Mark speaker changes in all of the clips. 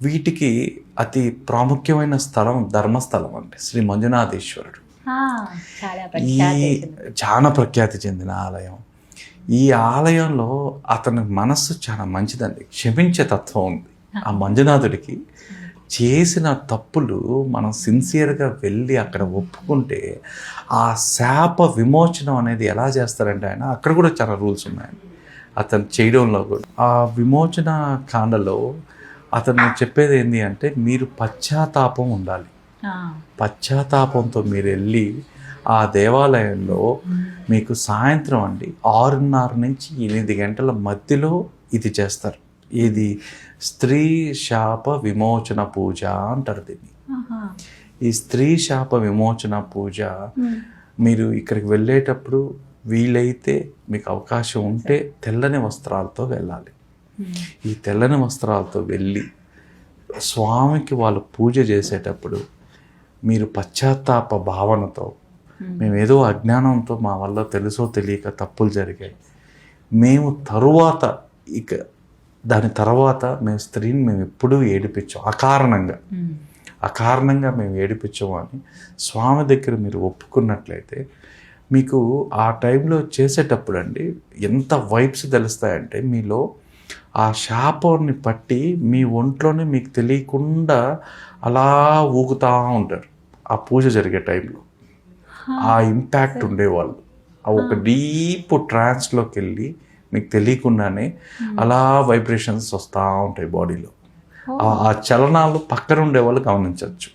Speaker 1: వీటికి అతి ప్రాముఖ్యమైన స్థలం ధర్మస్థలం అండి, శ్రీ మంజునాథేశ్వరుడు.
Speaker 2: చాలా
Speaker 1: ఈ చాలా ప్రఖ్యాతి చెందిన ఆలయం. ఈ ఆలయంలో అతని మనస్సు చాలా మంచిదండి, క్షమించే తత్వం ఉంది. ఆ మంజునాథుడికి చేసిన తప్పులు మనం సిన్సియర్గా వెళ్ళి అక్కడ ఒప్పుకుంటే ఆ శాప విమోచనం అనేది ఎలా చేస్తారంటే ఆయన, అక్కడ కూడా చాలా రూల్స్ ఉన్నాయండి అతను చేయడంలో కూడా. ఆ విమోచన కాండలో అతను చెప్పేది ఏంటి అంటే, మీరు పశ్చాత్తాపం ఉండాలి. పశ్చాత్తాపంతో మీరు వెళ్ళి ఆ దేవాలయంలో మీకు సాయంత్రం అండి 6:30 నుంచి 8 గంటల మధ్యలో ఇది చేస్తారు. ఇది స్త్రీ శాప విమోచన పూజ అంటారు దీన్ని. ఈ స్త్రీ శాప విమోచన పూజ మీరు ఇక్కడికి వెళ్ళేటప్పుడు వీలైతే మీకు అవకాశం ఉంటే తెల్లని వస్త్రాలతో వెళ్ళాలి. ఈ తెల్లని వస్త్రాలతో వెళ్ళి స్వామికి వాళ్ళు పూజ చేసేటప్పుడు మీరు పశ్చాత్తాప భావనతో, మేము ఏదో అజ్ఞానంతో మా వల్ల తెలుసో తెలియక తప్పులు జరిగాయి, మేము తరువాత ఇక దాని తర్వాత మేము స్త్రీని మేము ఎప్పుడూ ఏడిపించాం, అకారణంగా మేము ఏడిపించాము అని స్వామి దగ్గర మీరు ఒప్పుకున్నట్లయితే మీకు ఆ టైంలో చేసేటప్పుడు అండి ఎంత వైబ్స్ తెలుస్తాయంటే, మీలో ఆ శాపాన్ని పట్టి మీ ఒంట్లోనే మీకు తెలియకుండా అలా ఊగుతూ ఉంటారు ఆ పూజ జరిగే టైంలో. ఆ ఇంపాక్ట్ ఉండేవాళ్ళు ఆ ఒక డీప్ ట్రాన్స్లోకి వెళ్ళి మీకు తెలియకుండానే అలా వైబ్రేషన్స్ వస్తూ ఉంటాయి బాడీలో. ఆ చలనాలు పక్కన ఉండే వాళ్ళు గమనించవచ్చు.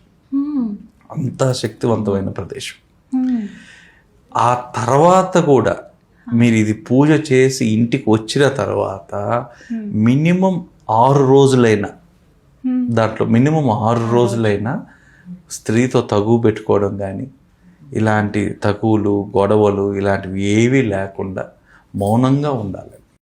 Speaker 1: అంత శక్తివంతమైన ప్రదేశం. ఆ తర్వాత కూడా మీరు ఇది పూజ చేసి ఇంటికి వచ్చిన తర్వాత మినిమం 6 రోజులైనా, దాంట్లో మినిమం 6 రోజులైనా స్త్రీతో తగువు పెట్టుకోవడం కానీ, ఇలాంటి తగువులు గొడవలు ఇలాంటివి ఏవీ లేకుండా మౌనంగా ఉండాలి.